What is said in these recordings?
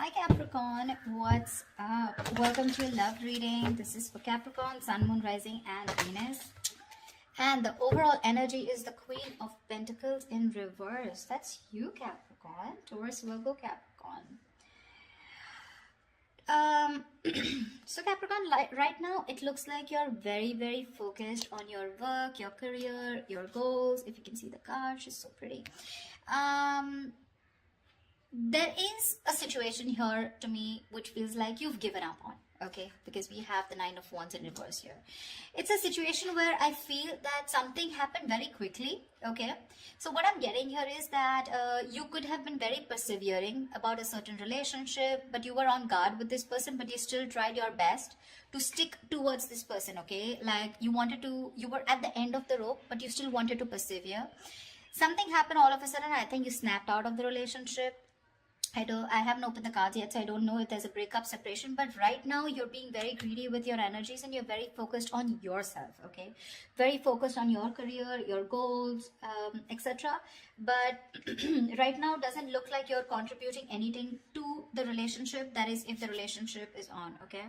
Hi Capricorn, what's up? Welcome to love reading. This is for Capricorn, Sun, Moon, Rising and Venus. And the overall energy is the Queen of Pentacles in reverse. That's you, Capricorn. Taurus, Virgo, Capricorn. So Capricorn, right now it looks like you're very focused on your work, your career, your goals. If you can see the card, she's so pretty. There is a situation here to me which feels like you've given up on, okay, because we have the Nine of Wands in reverse here. It's a situation where I feel that something happened very quickly, okay. So what I'm getting here is that you could have been very persevering about a certain relationship, but you were on guard with this person, but you still tried your best to stick towards this person, okay. Like you were at the end of the rope, but you still wanted to persevere. Something happened all of a sudden. I think you snapped out of the relationship. I haven't opened the cards yet, so I don't know if there's a breakup, separation, but right now you're being very greedy with your energies and you're very focused on yourself, okay? Very focused on your career, your goals, etc. But right now doesn't look like you're contributing anything to the relationship, that is if the relationship is on, okay?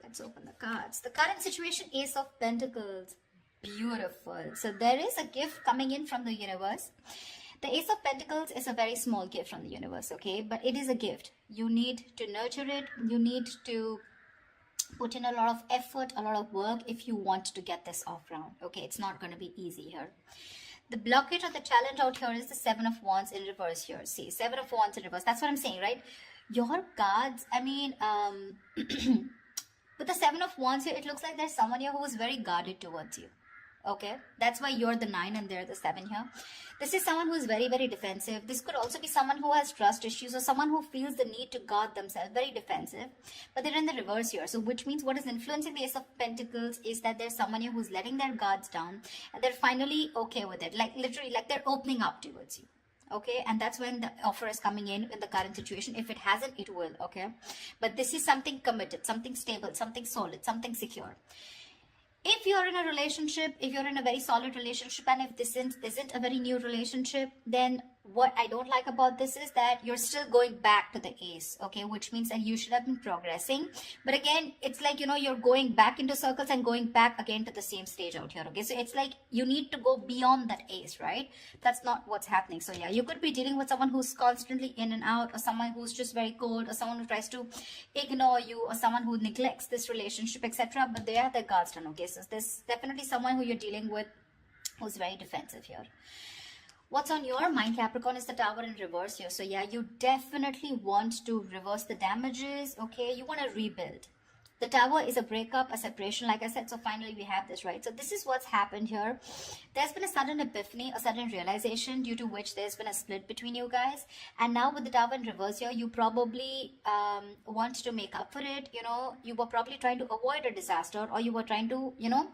Let's open the cards. The current situation, Ace of Pentacles. Beautiful. So there is a gift coming in from the universe. The Ace of Pentacles is a very small gift from the universe, okay? But it is a gift. You need to nurture it. You need to put in a lot of effort, a lot of work if you want to get this off ground, okay? It's not going to be easy here. The blockage or the challenge out here is the Seven of Wands in reverse here. See, Seven of Wands in reverse. That's what I'm saying, right? Your cards, I mean, with the Seven of Wands here, it looks like there's someone here who is very guarded towards you. Okay, that's why you're the 9 and they're the 7 here. This is someone who is very defensive. This could also be someone who has trust issues or someone who feels the need to guard themselves, very defensive, but they're in the reverse here. So which means what is influencing the Ace of Pentacles is that there's someone here who's letting their guards down and they're finally okay with it, like literally like they're opening up towards you. Okay, and that's when the offer is coming in the current situation. If it hasn't, it will, okay? But this is something committed, something stable, something solid, something secure. If you're in a relationship, if you're in a very solid relationship, and if this isn't a very new relationship, then what I don't like about this is that you're still going back to the Ace, okay, which means that you should have been progressing. But again, it's like, you know, you're going back into circles and going back again to the same stage out here, okay? So it's like you need to go beyond that Ace, right? That's not what's happening. So yeah, you could be dealing with someone who's constantly in and out, or someone who's just very cold, or someone who tries to ignore you, or someone who neglects this relationship, etc. But they have their guards down, okay? So there's definitely someone who you're dealing with who's very defensive here. What's on your mind, Capricorn, is the Tower in reverse here. So yeah, you definitely want to reverse the damages, okay? You want to rebuild. The Tower is a breakup, a separation, like I said. So finally we have this, right? So this is what's happened here. There's been a sudden epiphany, a sudden realization due to which there's been a split between you guys. And now with the Tower in reverse here, you probably want to make up for it. You know, you were probably trying to avoid a disaster, or you were trying to, you know,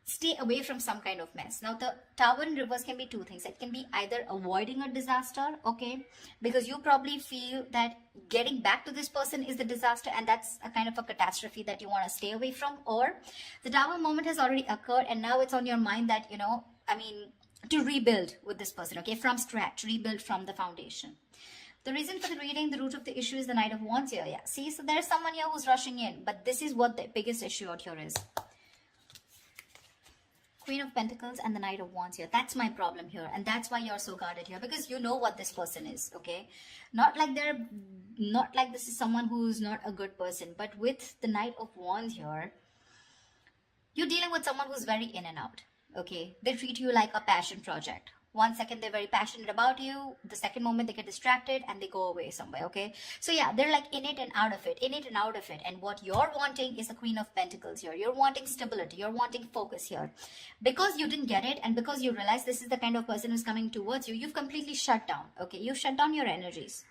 stay away from some kind of mess. Now the Tower in reverse can be two things. It can be either avoiding a disaster, okay, because you probably feel that getting back to this person is the disaster and that's a kind of a catastrophe that you want to stay away from, or the Tower moment has already occurred and now it's on your mind that, you know, I mean, to rebuild with this person, okay, from scratch, rebuild from the foundation. The reason for the reading, the root of the issue is the Knight of Wands here. Yeah, see, so there's someone here who's rushing in, but this is what the biggest issue out here is. Queen of Pentacles and the Knight of Wands here. That's my problem here. And that's why you're so guarded here. Because you know what this person is, okay? Not like this is someone who's not a good person. But with the Knight of Wands here, you're dealing with someone who's very in and out, okay? They treat you like a passion project. 1 second they're very passionate about you, the second moment they get distracted and they go away somewhere, okay? So yeah, they're like in it and out of it, in it and out of it. And what you're wanting is the Queen of Pentacles here. You're wanting stability, you're wanting focus here. Because you didn't get it and because you realize this is the kind of person who's coming towards you, you've completely shut down, okay? You've shut down your energies.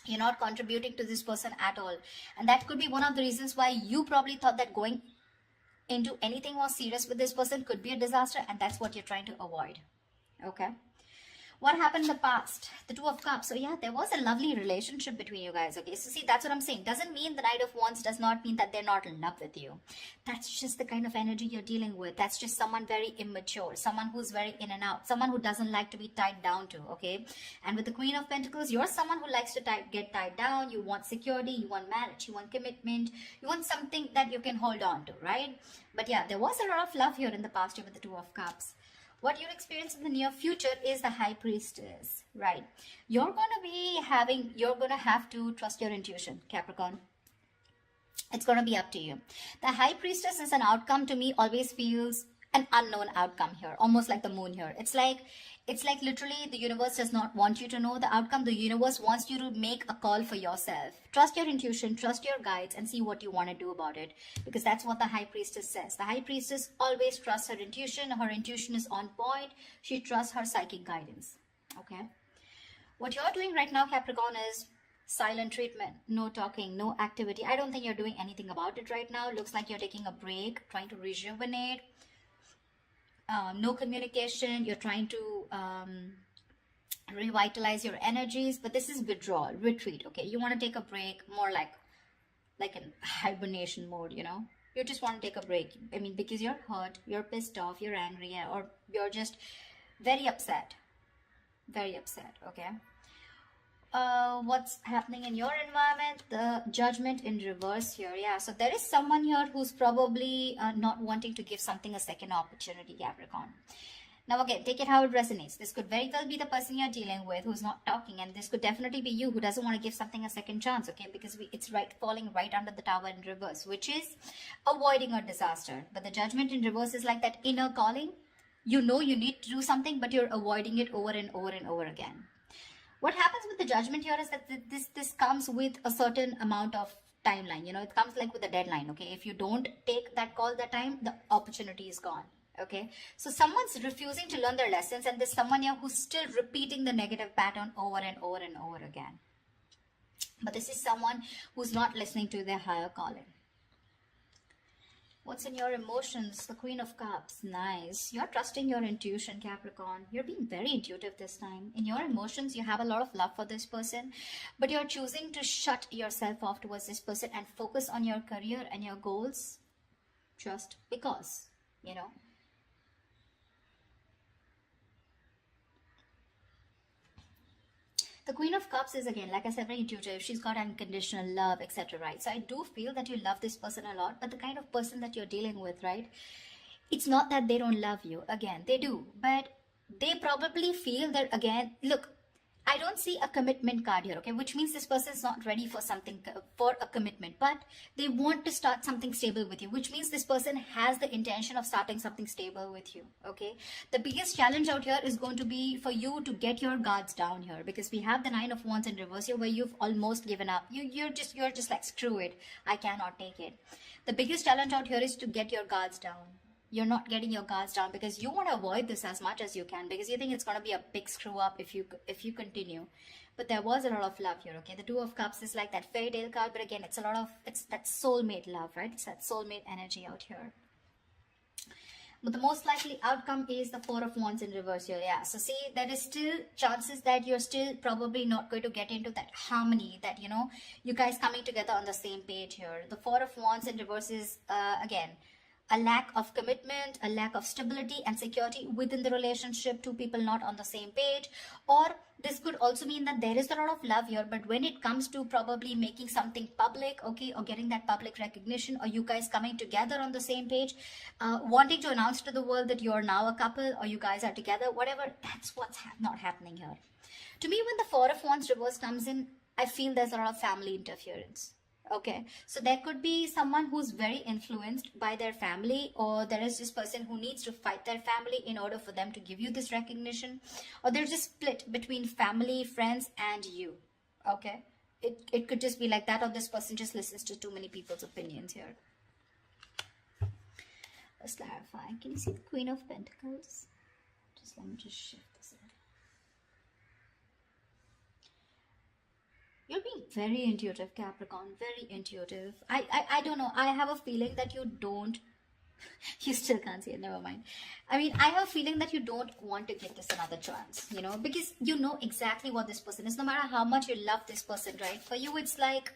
You're not contributing to this person at all. And that could be one of the reasons why you probably thought that going into anything more serious with this person could be a disaster, and that's what you're trying to avoid. Okay, What happened in the past? The Two of Cups. So yeah, there was a lovely relationship between you guys. Okay, so see, that's what I'm saying. Doesn't mean the Knight of Wands does not mean that they're not in love with you. That's just the kind of energy you're dealing with. That's just someone very immature, someone who's very in and out, someone who doesn't like to be tied down to. Okay, and with the Queen of Pentacles, you're someone who likes to get tied down. You want security, you want marriage, you want commitment, you want something that you can hold on to, right? But yeah, there was a lot of love here in the past year with the Two of Cups. What you'll experience in the near future is the High Priestess, right? You're going to have to trust your intuition, Capricorn. It's going to be up to you. The High Priestess is an outcome to me, always feels an unknown outcome here, almost like the moon here. It's like literally the universe does not want you to know the outcome. The universe wants you to make a call for yourself. Trust your intuition, trust your guides, and see what you want to do about it, because that's what the High Priestess says. The High Priestess always trusts her intuition. Her intuition is on point. She trusts her psychic guidance. Okay, what you're doing right now, Capricorn, is silent treatment. No talking, no activity. I don't think you're doing anything about it right now. Looks like you're taking a break, trying to rejuvenate. No communication. You're trying to revitalize your energies, but this is withdrawal, retreat. Okay, you want to take a break, more like in hibernation mode, you know. You just want to take a break. I mean, because you're hurt, you're pissed off, you're angry, or you're just very upset. Okay, what's happening in your environment? The Judgment in reverse here. Yeah, so there is someone here who's probably not wanting to give something a second opportunity, Capricorn. Now again, take it how it resonates. This could very well be the person you're dealing with who's not talking, and this could definitely be you who doesn't want to give something a second chance. Okay, because it's falling right under the Tower in reverse, which is avoiding a disaster. But the Judgment in reverse is like that inner calling. You know you need to do something, but you're avoiding it over and over and over again. What happens with the Judgment here is that this comes with a certain amount of timeline. You know, it comes like with a deadline. Okay, if you don't take that call that time, the opportunity is gone. Okay, so someone's refusing to learn their lessons, and there's someone here who's still repeating the negative pattern over and over and over again. But this is someone who's not listening to their higher calling. What's in your emotions? The Queen of Cups. Nice. You're trusting your intuition, Capricorn. You're being very intuitive this time. In your emotions, you have a lot of love for this person, but you're choosing to shut yourself off towards this person and focus on your career and your goals just because, you know. The Queen of Cups is, again, like I said, very intuitive. She's got unconditional love, etc. Right? So I do feel that you love this person a lot, but the kind of person that you're dealing with, right? It's not that they don't love you. Again, they do, but they probably feel that, again, look, I don't see a commitment card here, okay, which means this person is not ready for something, for a commitment, but they want to start something stable with you, which means this person has the intention of starting something stable with you. Okay, the biggest challenge out here is going to be for you to get your guards down here, because we have the Nine of Wands in reverse here, where you've almost given up. You're just like, screw it, I cannot take it. The biggest challenge out here is to get your guards down. You're not getting your guards down because you want to avoid this as much as you can, because you think it's going to be a big screw up if you continue. But there was a lot of love here. Okay, the Two of Cups is like that fairy tale card, but again, it's that soulmate love, right? It's that soulmate energy out here. But the most likely outcome is the Four of Wands in reverse here. Yeah, so see, there is still chances that you're still probably not going to get into that harmony, that, you know, you guys coming together on the same page here. The Four of Wands in reverse is again a lack of commitment, a lack of stability and security within the relationship, two people not on the same page. Or this could also mean that there is a lot of love here, but when it comes to probably making something public, okay, or getting that public recognition, or you guys coming together on the same page, wanting to announce to the world that you're now a couple or you guys are together, whatever, that's what's not happening here. To me, when the Four of Wands reverse comes in, I feel there's a lot of family interference. Okay, so there could be someone who's very influenced by their family, or there is this person who needs to fight their family in order for them to give you this recognition, or there's a split between family, friends, and you. Okay, it could just be like that, or this person just listens to too many people's opinions here. Let's clarify. Can you see the Queen of Pentacles? Let me just shift this a little. You're being very intuitive, Capricorn, very intuitive. I don't know. I have a feeling that you don't You still can't see it, never mind. I mean, I have a feeling that you don't want to give this another chance, you know, because you know exactly what this person is. No matter how much you love this person, right? For you, it's like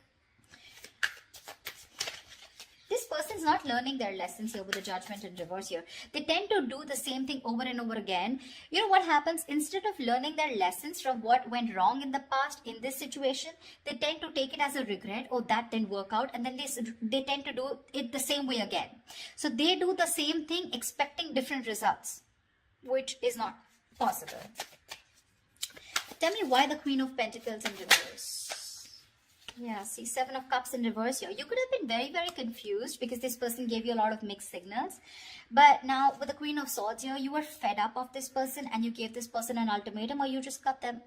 this person's not learning their lessons here with the Judgment in reverse here. They tend to do the same thing over and over again. You know what happens? Instead of learning their lessons from what went wrong in the past in this situation, they tend to take it as a regret. Oh, that didn't work out. And then they tend to do it the same way again. So they do the same thing expecting different results, which is not possible. Tell me why the Queen of Pentacles in reverse. Yeah, see, Seven of Cups in reverse here. You could have been very, very confused because this person gave you a lot of mixed signals. But now with the Queen of Swords here, you were fed up of this person and you gave this person an ultimatum, or you just cut them.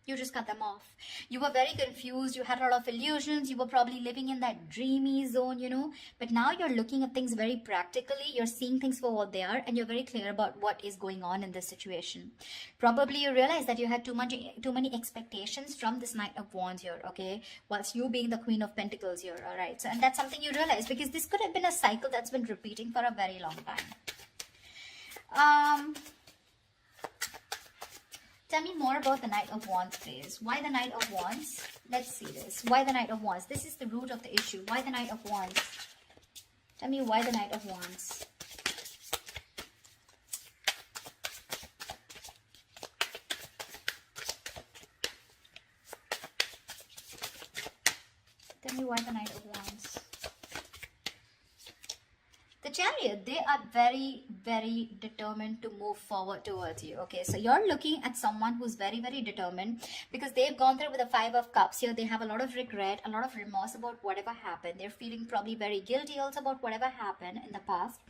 You just cut them off. You were very confused. You had a lot of illusions. You were probably living in that dreamy zone, you know. But now you're looking at things very practically. You're seeing things for what they are. And you're very clear about what is going on in this situation. Probably you realize that you had too many expectations from this Knight of Wands here, okay? Whilst you being the Queen of Pentacles here, all right? So, and that's something you realize because this could have been a cycle that's been repeating for a very long time. Tell me more about the Knight of Wands, please. Why the Knight of Wands? Let's see this. Why the Knight of Wands? This is the root of the issue. Why the Knight of Wands? Tell me why the Knight of Wands. Tell me why the Knight of Wands. The Chariot, they are very, very determined to move forward towards you. Okay, so you're looking at someone who's very, very determined because they've gone through with the Five of Cups here. They have a lot of regret, a lot of remorse about whatever happened. They're feeling probably very guilty also about whatever happened in the past.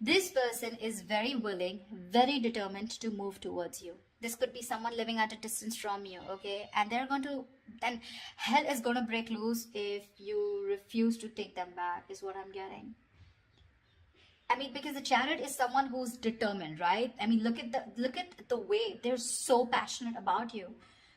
This person is very willing, very determined to move towards you. This could be someone living at a distance from you, okay? And they're going to, then hell is going to break loose if you refuse to take them back, is what I'm getting. I mean, because the Chariot is someone who's determined, right? I mean, look at the way they're so passionate about you.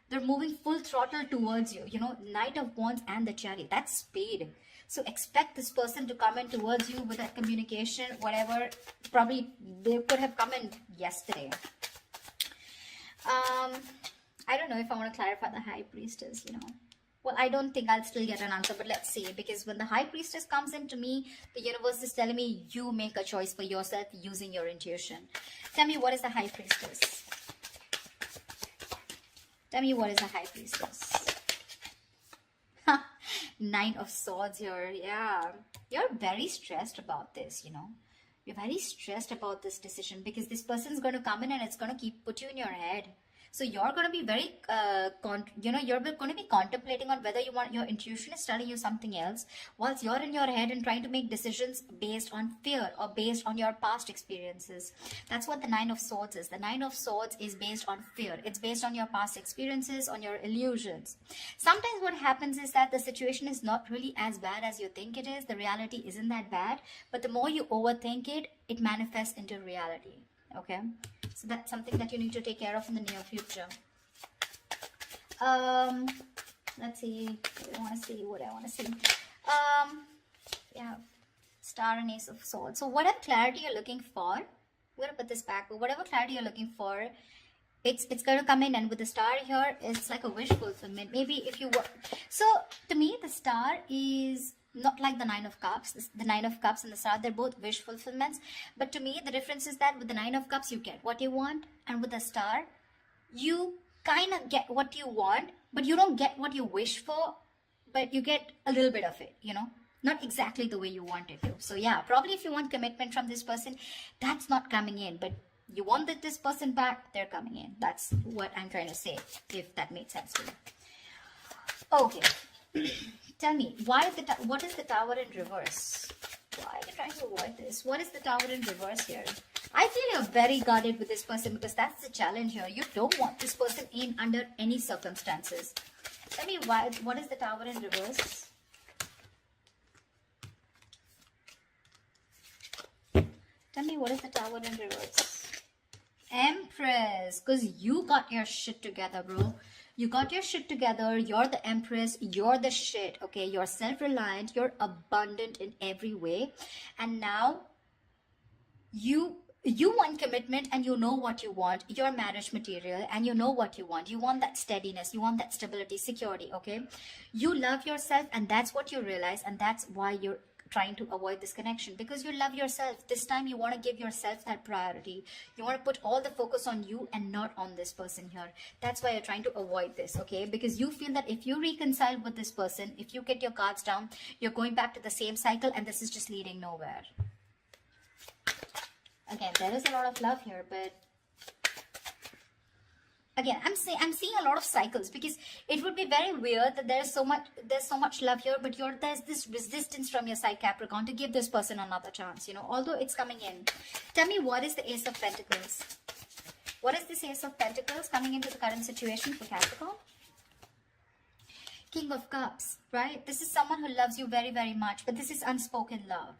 They're moving full throttle towards you. You know, Knight of Wands and the Chariot, that's speed. So expect this person to come in towards you with that communication, whatever. Probably they could have come in yesterday. I don't know if I want to clarify the High Priestess, you know. Well, I don't think I'll still get an answer, but let's see. Because when the High Priestess comes into me, the universe is telling me you make a choice for yourself using your intuition. Tell me, what is the High Priestess? Tell me, what is the High Priestess? Nine of Swords here. Yeah. You're very stressed about this, you know. You're very stressed about this decision because this person's going to come in and it's going to put you in your head. So you're going to be very, you're going to be contemplating on whether your intuition is telling you something else whilst you're in your head and trying to make decisions based on fear or based on your past experiences. That's what the Nine of Swords is. The Nine of Swords is based on fear. It's based on your past experiences, on your illusions. Sometimes what happens is that the situation is not really as bad as you think it is. The reality isn't that bad. But the more you overthink it, it manifests into reality. Okay? So that's something that you need to take care of in the near future. Let's see what I want to see. Yeah, Star and Ace of Swords. So whatever clarity you're looking for, I'm going to put this back, but whatever clarity you're looking for, it's going to come in. And with the Star here, it's like a wish fulfillment. Maybe if you were... So to me, the Star is... not like the Nine of Cups. The Nine of Cups and the Star, they're both wish fulfillments. But to me, the difference is that with the Nine of Cups, you get what you want. And with the Star, you kind of get what you want, but you don't get what you wish for, but you get a little bit of it, you know? Not exactly the way you want it to. So yeah, probably if you want commitment from this person, that's not coming in. But you want this person back, they're coming in. That's what I'm trying to say, if that made sense to you. Okay. Tell me, what is the Tower in reverse? Why are you trying to avoid this? What is the Tower in reverse here? I feel you're very guarded with this person because that's the challenge here. You don't want this person in under any circumstances. Tell me, what is the Tower in reverse? Tell me, what is the Tower in reverse? Empress, because you got your shit together, bro. You got your shit together. You're the Empress. You're the shit. Okay, you're self-reliant. You're abundant in every way. And now you want commitment, and you know what you want. You're marriage material, and you know what you want. You want that steadiness, you want that stability, security. Okay, you love yourself, and that's what you realize, and that's why you're trying to avoid this connection, because you love yourself. This time you want to give yourself that priority. You want to put all the focus on you and not on this person here. That's why you're trying to avoid this. Okay, because you feel that if you reconcile with this person, if you get your cards down, you're going back to the same cycle, and this is just leading nowhere. Again, there is a lot of love here, but again, I'm seeing a lot of cycles, because it would be very weird that there's so much love here, but there's this resistance from your side, Capricorn, to give this person another chance, you know, although it's coming in. Tell me, what is the Ace of Pentacles? What is this Ace of Pentacles coming into the current situation for Capricorn? King of Cups, right? This is someone who loves you very, very much, but this is unspoken love.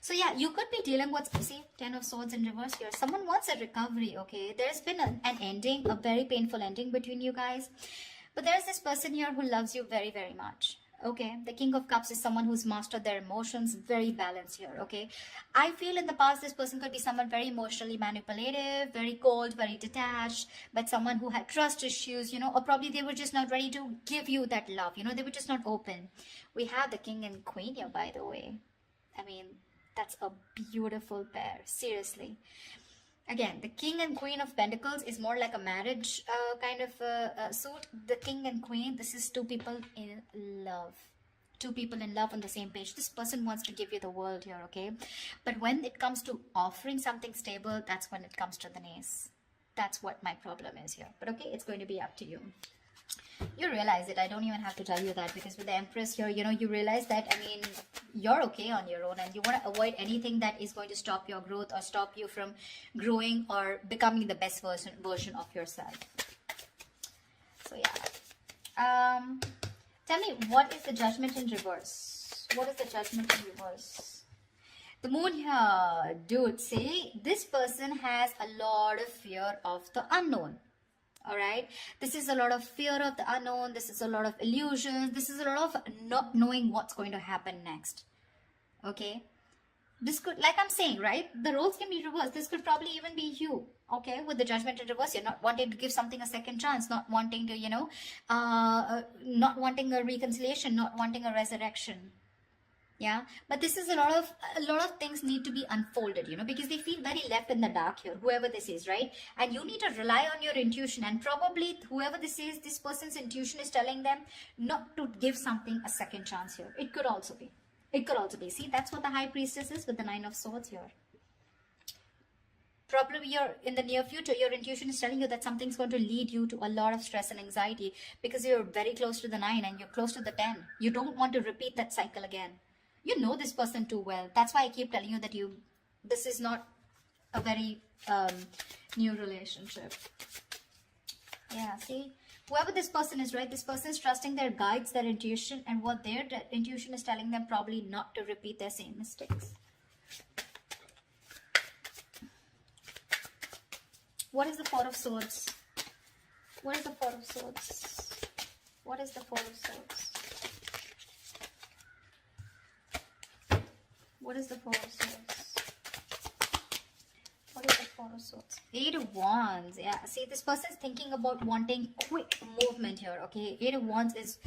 So yeah, you could be dealing with, see, 10 of Swords in reverse here. Someone wants a recovery, okay? There's been an ending, a very painful ending between you guys. But there's this person here who loves you very, very much, okay? The King of Cups is someone who's mastered their emotions, very balanced here, okay? I feel in the past, this person could be someone very emotionally manipulative, very cold, very detached, but someone who had trust issues, you know, or probably they were just not ready to give you that love, you know, they were just not open. We have the King and Queen here, by the way. I mean, that's a beautiful pair, seriously. Again, the King and Queen of Pentacles is more like a marriage kind of suit. The King and Queen, this is two people in love. Two people in love on the same page. This person wants to give you the world here, okay? But when it comes to offering something stable, that's when it comes to the Ace. That's what my problem is here. But okay, it's going to be up to you. You realize it. I don't even have to tell you that, because with the Empress here, you know, you realize that, I mean, you're okay on your own, and you want to avoid anything that is going to stop your growth or stop you from growing or becoming the best version of yourself. So yeah. Tell me, what is the Judgment in reverse? What is the Judgment in reverse? The Moon here, dude, see, this person has a lot of fear of the unknown. All right, this is a lot of fear of the unknown. This is a lot of illusions. This is a lot of not knowing what's going to happen next. Okay, this could, like I'm saying, right, the roles can be reversed. This could probably even be you. Okay, with the Judgment in reverse, you're not wanting to give something a second chance, not wanting to, you know, not wanting a reconciliation, not wanting a resurrection. Yeah, but this is a lot of things need to be unfolded, you know, because they feel very left in the dark here, whoever this is, right? And you need to rely on your intuition, and probably whoever this is, this person's intuition is telling them not to give something a second chance here. It could also be. It could also be. See, that's what the High Priestess is with the Nine of Swords here. Probably you're in the near future, your intuition is telling you that something's going to lead you to a lot of stress and anxiety, because you're very close to the 9 and you're close to the 10. You don't want to repeat that cycle again. You know this person too well. That's why I keep telling you that this is not a very new relationship. Yeah, see, whoever this person is, right, this person is trusting their guides, their intuition, and what their intuition is telling them, probably not to repeat their same mistakes. What is the Four of Swords? What is the Four of Swords? What is the Four of Swords? What is the Four of Swords? What is the Four of Swords? Eight of Wands. Yeah, see, this person is thinking about wanting quick movement here, okay? Eight of Wands is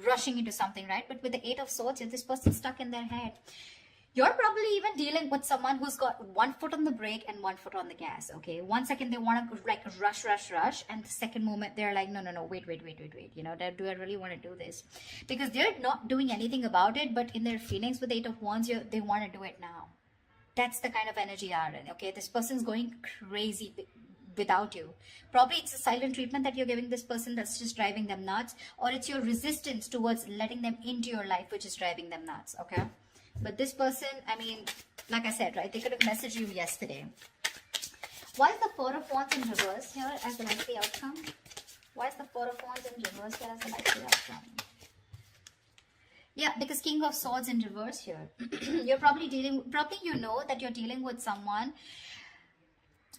rushing into something, right? But with the Eight of Swords, this person's stuck in their head. You're probably even dealing with someone who's got one foot on the brake and one foot on the gas, okay? 1 second they want to like rush, and the second moment they're like, no, wait. You know, do I really want to do this? Because they're not doing anything about it, but in their feelings with the Eight of Wands, they want to do it now. That's the kind of energy you are in, okay? This person's going crazy without you. Probably it's a silent treatment that you're giving this person that's just driving them nuts, or it's your resistance towards letting them into your life which is driving them nuts, okay? But this person, I mean, like I said, right, they could have messaged you yesterday. Why is the Four of Wands in reverse here as the likely outcome? Why is the Four of Wands in reverse here as the likely outcome? Yeah, because King of Swords in reverse here. You're probably you know that you're dealing with someone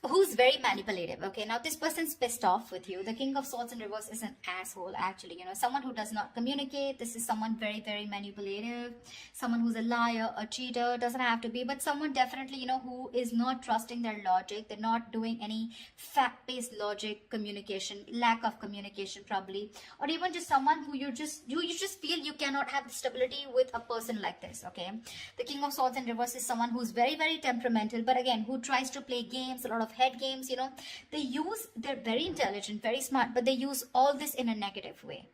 who's very manipulative. Okay, now this person's pissed off with you. The King of Swords in reverse is an asshole, actually. You know, someone who does not communicate. This is someone very, very manipulative, someone who's a liar, a cheater. Doesn't have to be, but someone definitely, you know, who is not trusting their logic. They're not doing any fact-based logic communication, lack of communication probably, or even just someone who you just feel you cannot have stability with a person like this. Okay, the King of Swords in reverse is someone who's very, very temperamental, but again, who tries to play games, a lot of head games. You know, they're very intelligent, very smart, but they use all this in a negative way.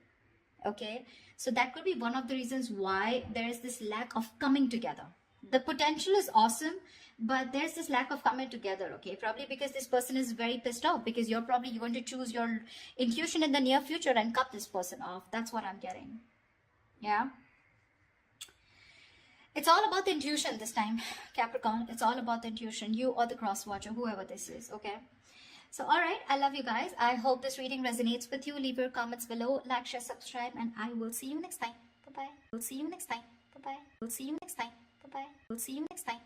Okay, so that could be one of the reasons why there is this lack of coming together. The potential is awesome, but there's this lack of coming together. Okay, probably because this person is very pissed off, because you're probably going to choose your intuition in the near future and cut this person off. That's what I'm getting. Yeah, it's all about the intuition this time, Capricorn. It's all about the intuition, you or the cross watcher, whoever this is. Okay, so all right, I love you guys. I hope this reading resonates with you. Leave your comments below, like, share, subscribe, and I will see you next time. Bye bye. We'll see you next time. Bye bye. We'll see you next time. Bye bye. We'll see you next time.